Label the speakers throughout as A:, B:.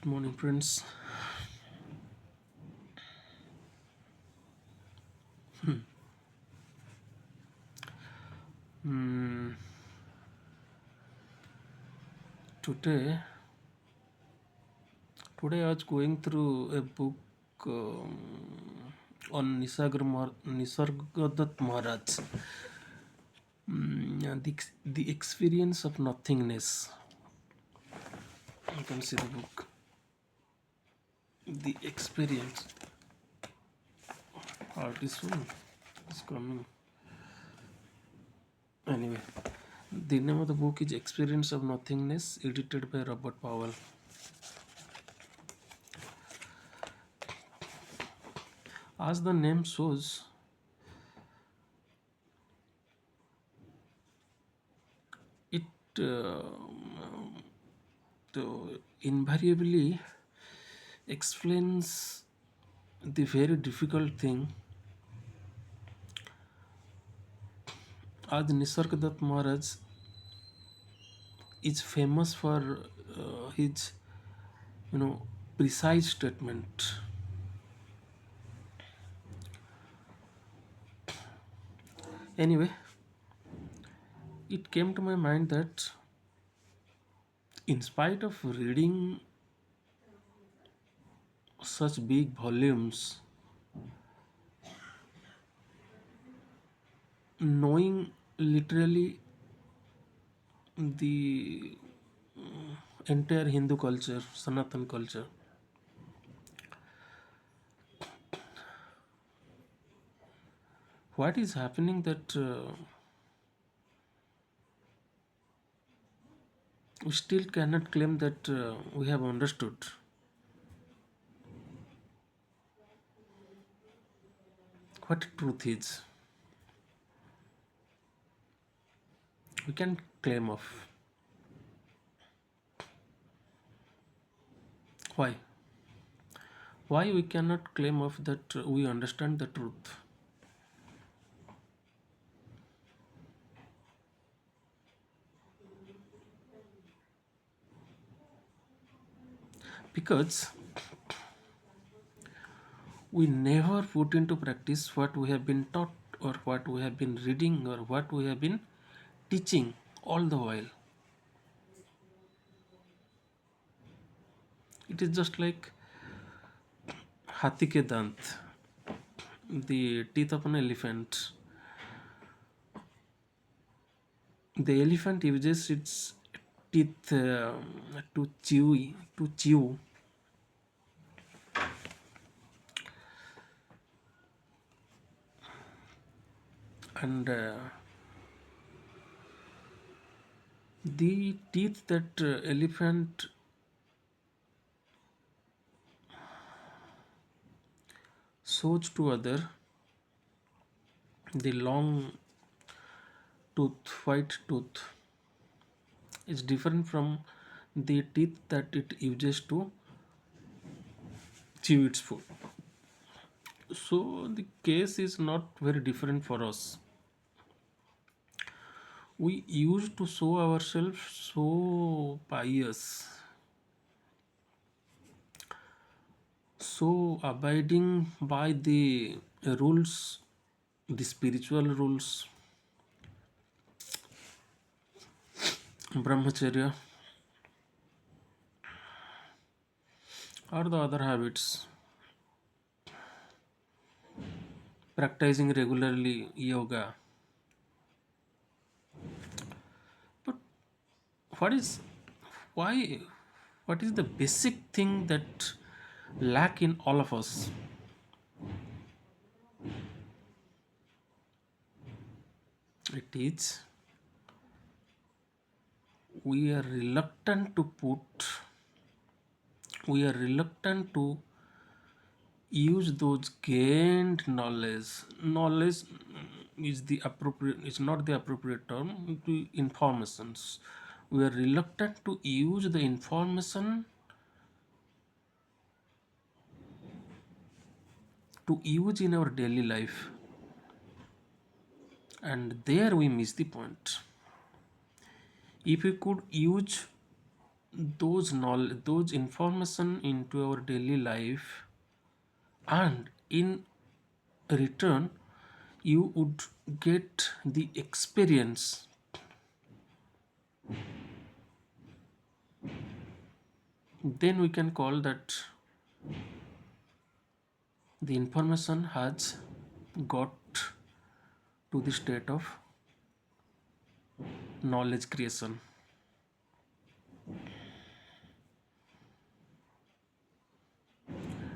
A: Good morning, friends. Hmm, today, today I was going through a book on Nisargadatta Maharaj, and the experience of nothingness. You can see the book. The experience. This one is coming. Anyway, the name of the book is Experience of Nothingness, edited by Robert Powell. As the name shows, it invariably explains the very difficult thing. As Nisargadatta Maharaj is famous for his, precise statement. Anyway, it came to my mind that in spite of reading such big volumes, knowing literally the entire Hindu culture, Sanatan culture, what is happening that we still cannot claim that we have understood what truth is. We can claim of. Why? Why we cannot claim of that we understand the truth? Because we never put into practice what we have been taught or what we have been reading or what we have been teaching all the while. It is just like Hathi ke dant, the teeth of an elephant. The elephant uses its teeth to chew, and the teeth that elephant shows to other, the long tooth, white tooth, is different from the teeth that it uses to chew its food. So the case is not very different for us. We used to show ourselves so pious, so abiding by the rules, the spiritual rules, brahmacharya, or the other habits, practicing regularly yoga. But what is why? What is the basic thing that lack in all of us? It is we are reluctant to put. We are reluctant to use those gained knowledge is the appropriate, is not the appropriate term, to informations. We are reluctant to use the information to use in our daily life, and there we miss the point. If we could use those information into our daily life, and in return you would get the experience. Then we can call that the information has got to the state of knowledge creation.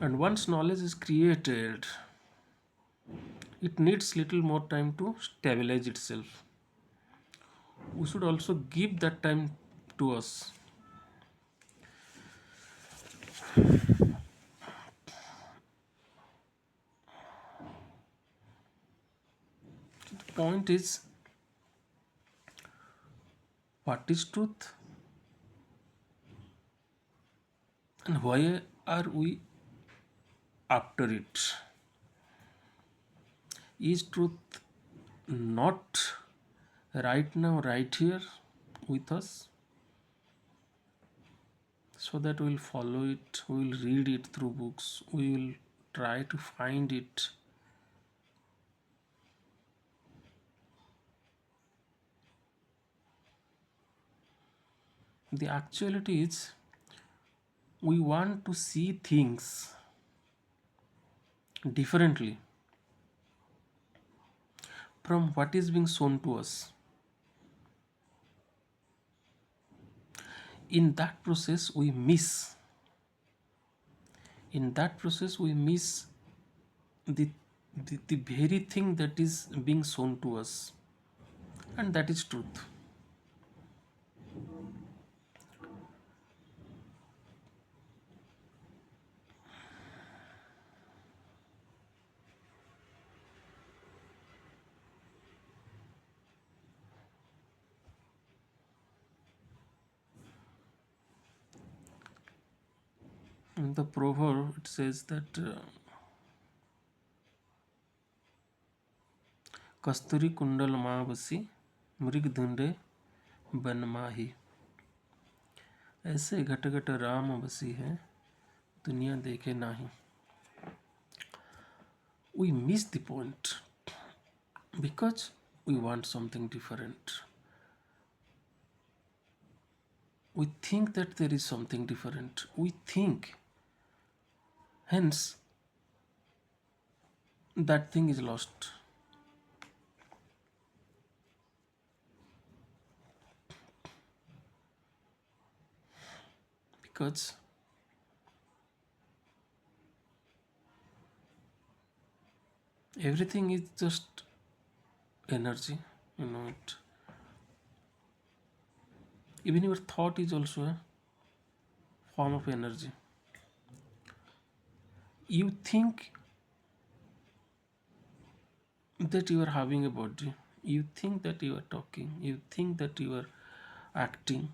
A: And once knowledge is created, it needs little more time to stabilize itself. We should also give that time to us. The point is, what is truth and why are we after it? Is truth not right now, right here with us? So that we'll follow it, we'll read it through books, we will try to find it. The actuality is, we want to see things differently from what is being shown to us. In that process, we miss. In that process, we miss the, the very thing that is being shown to us, and that is truth. In the proverb, it says that कस्तूरी कुंडल माँ बसी मृग ढूंढे बन माही. ऐसे घट घट राम बसी है दुनिया देखे नाही. We miss the point because we want something different. We think that there is something different. We think, hence, that thing is lost. Because everything is just energy, you know it. Even your thought is also a form of energy. You think that you are having a body, you think that you are talking, you think that you are acting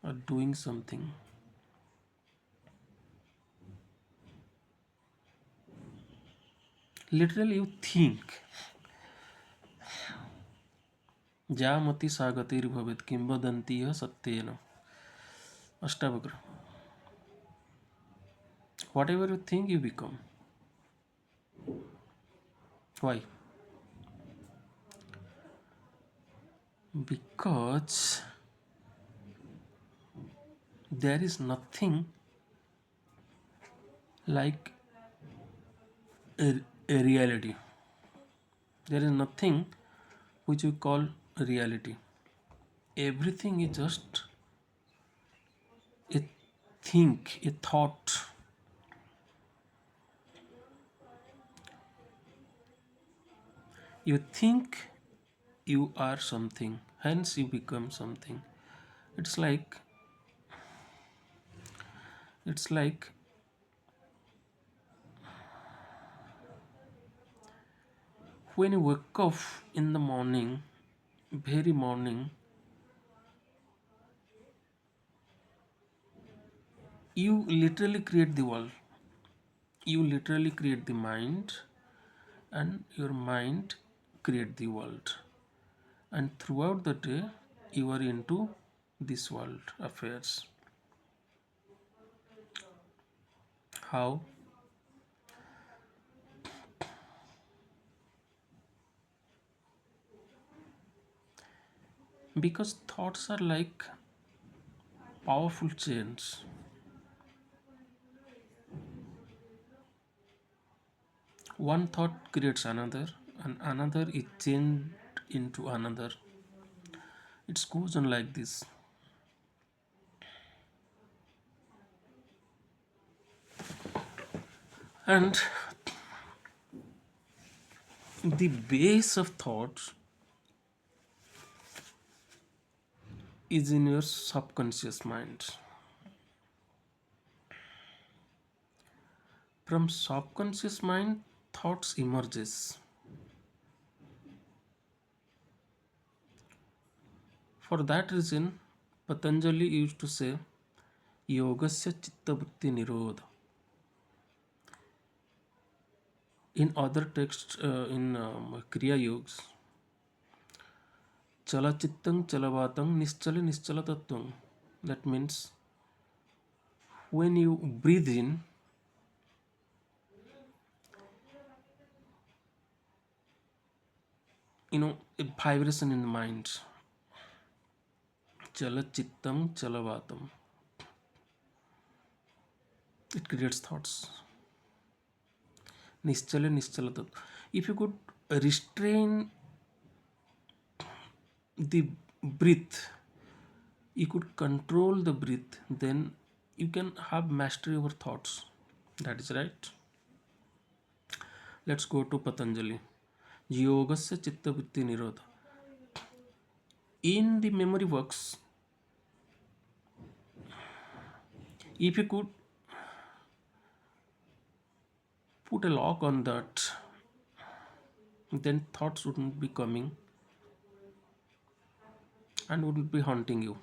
A: or doing something. Literally, you think. जामति सा गतिर्भवेत् किंवदन्ति सत्येन. Ashtavakra. Whatever you think, you become. Why? Because there is nothing like a reality. There is nothing which we call reality. Everything is just a think, a thought. You think you are something, hence you become something. It's like it's like when you wake up in the morning, very morning, you literally create the world. You literally create the mind, and your mind create the world. And throughout the day, you are into this world affairs. How? Because thoughts are like powerful chains. One thought creates another, and another is chained into another. It goes on like this. And the base of thoughts is in your subconscious mind. From subconscious mind, thoughts emerges. For that reason, Patanjali used to say, Yogasya Chitta Vritti Nirodha. In other texts, in Kriya Yogas, Chala Chittang Chalavatang Nischala Nischala Tattvam. That means when you breathe in, a vibration in the mind. Chala Chittam Chalavatam. It creates thoughts. Nischala Nischala Tattvam. If you could restrain the breath, you could control the breath, then you can have mastery over thoughts. That is right. Let's go to Patanjali. Yogasya Chitta Vritti Nirodha. In the memory works, if you could put a lock on that, then thoughts wouldn't be coming and wouldn't be haunting you.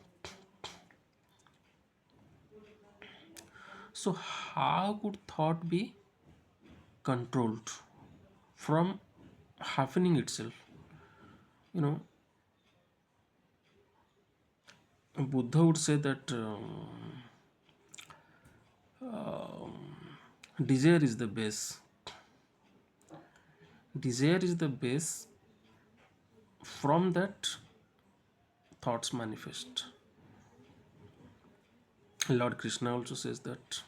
A: So, how could thought be controlled from happening itself? You know, Buddha would say that desire is the base. Desire is the base. From that, thoughts manifest. Lord Krishna also says that.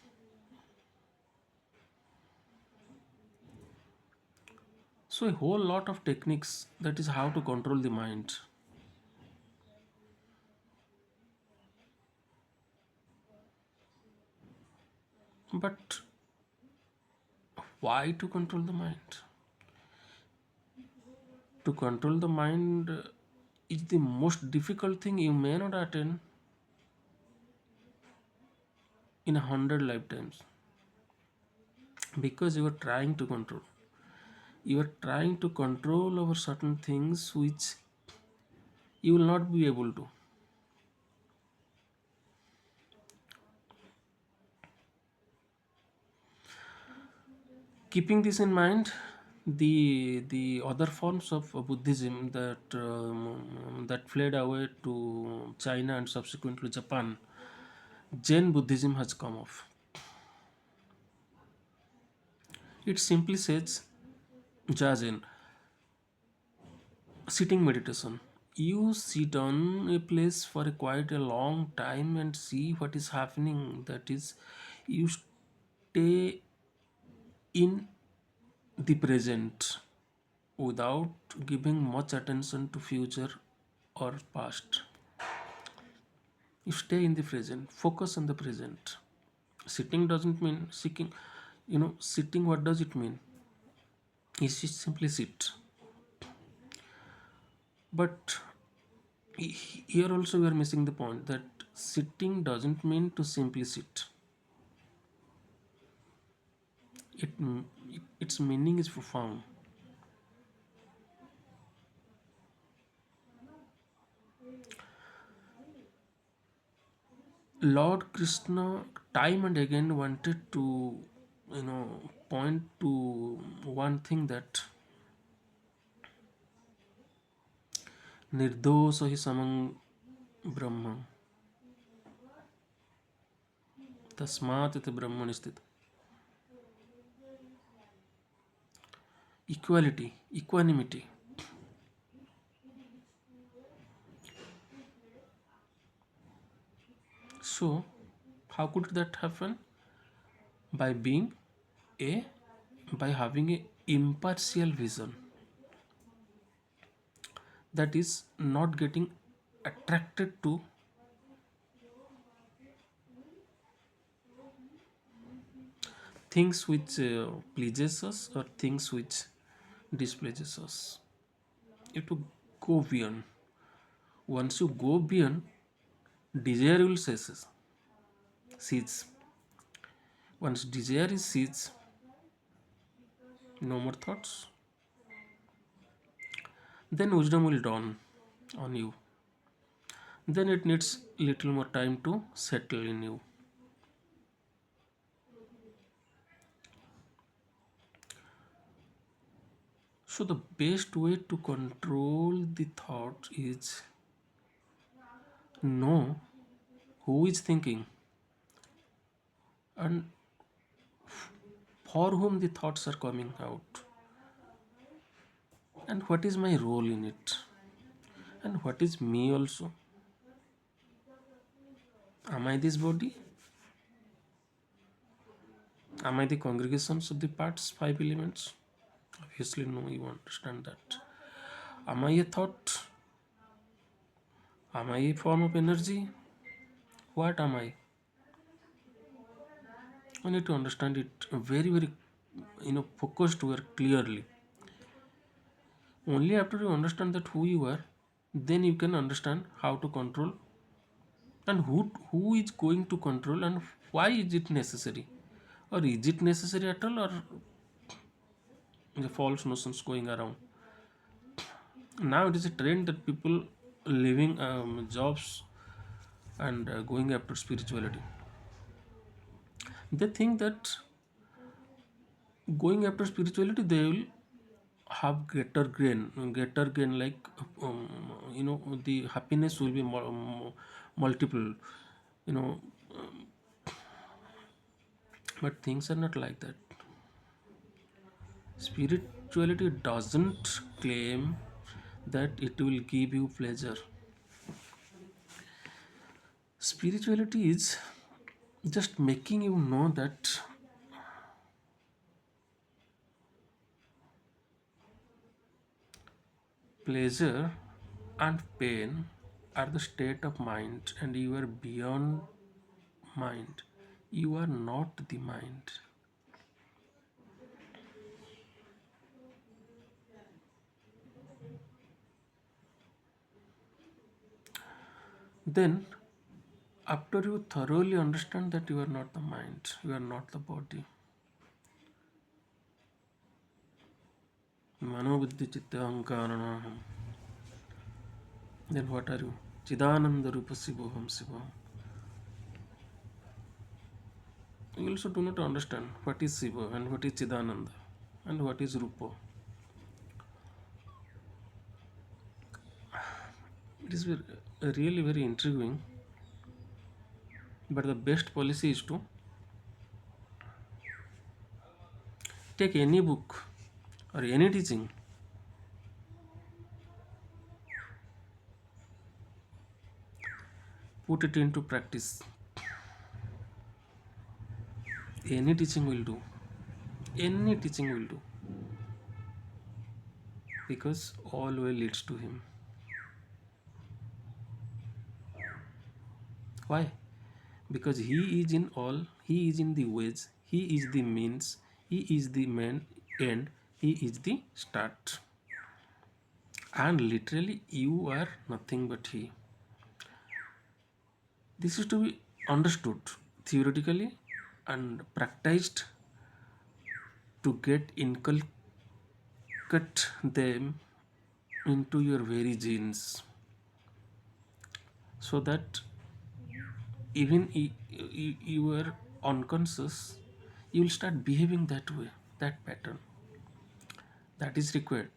A: So, a whole lot of techniques, that is how to control the mind. But why to control the mind? To control the mind is the most difficult thing you may not attain in 100 lifetimes, because you are trying to control. You are trying to control over certain things which you will not be able to. Keeping this in mind, the other forms of Buddhism that fled away to China and subsequently Japan, Jain Buddhism has come off. It simply says Zazen, sitting meditation. You sit on a place for quite a long time and see what is happening. That is, you stay in the present without giving much attention to future or past. You stay in the present, focus on the present. Sitting doesn't mean seeking. Sitting, what does it mean? You simply sit. But here also we are missing the point that sitting doesn't mean to simply sit. It, its meaning is profound. Lord Krishna time and again wanted to, point to one thing, that निर्दोष ही समं ब्रह्म तस्मात् इति ब्रह्मणि स्थित. equality, equanimity. So, how could that happen? By being a by having a impartial vision, that is not getting attracted to things which pleases us or things which displeases us. You have to go beyond. Once you go beyond, desire will cease. Once desire is cease, no more thoughts. Then wisdom will dawn on you. Then it needs little more time to settle in you. So the best way to control the thoughts is know who is thinking and for whom the thoughts are coming out, and what is my role in it, and what is me also. Am I this body? Am I the congregations of the parts, five elements? Obviously, no, you understand that. Am I a thought? Am I a form of energy? What am I? I need to understand it very, very, focused or clearly. Only after you understand that who you are, then you can understand how to control and who is going to control and why is it necessary, or is it necessary at all, or the false notions going around. Now it is a trend that people leaving jobs and going after spirituality. They think that going after spirituality they will have greater gain, like the happiness will be multiple, you know but things are not like that. Spirituality doesn't claim that it will give you pleasure. Spirituality is just making you know that pleasure and pain are the state of mind, and you are beyond mind. You are not the mind. Then, after you thoroughly understand that you are not the mind, you are not the body, manobuddhi chitta ahankaranaham, then what are you? Chidananda rupa sivoham sivam. You also do not understand what is Siva and what is Chidananda and what is Rupa. It is really very intriguing, but the best policy is to take any book or any teaching, put it into practice. Any teaching will do. Any teaching will do. Because all way leads to Him. Why? Because He is in all, He is in the ways, He is the means, He is the main end, He is the start. And literally, you are nothing but He. This is to be understood theoretically and practiced to get inculcate them into your very genes, so that even you are unconscious, you will start behaving that way, that pattern. That is required.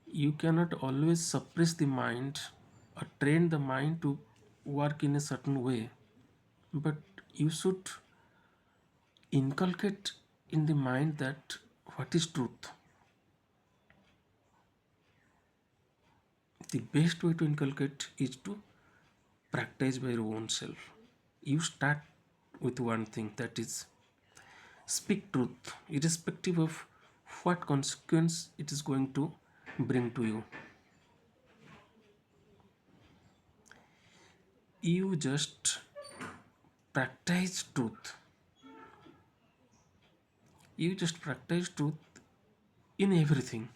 A: You cannot always suppress the mind or train the mind to work in a certain way, but you should inculcate in the mind that What is truth? The best way to inculcate is to practice by your own self. You start with one thing, that is speak truth, irrespective of what consequence it is going to bring to you. You just practice truth. You just practice truth in everything,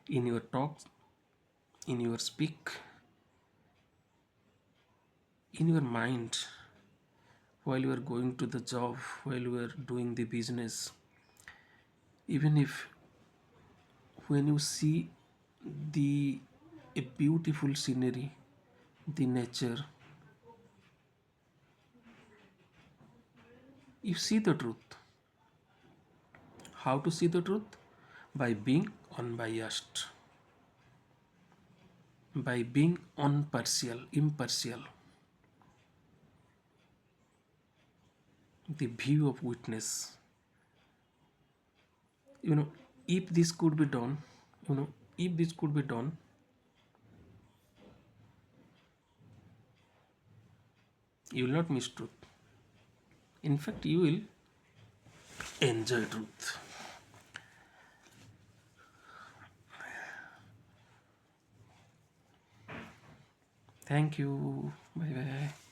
A: in your talks, in your speak, in your mind, while you are going to the job, while you are doing the business. Even if when you see the a beautiful scenery, the nature, you see the truth. How to see the truth? By being unbiased, by being impartial, the view of witness. You know, if this could be done, you know, if this could be done, you will not miss truth. In fact, you will enjoy truth. Thank you. Bye bye.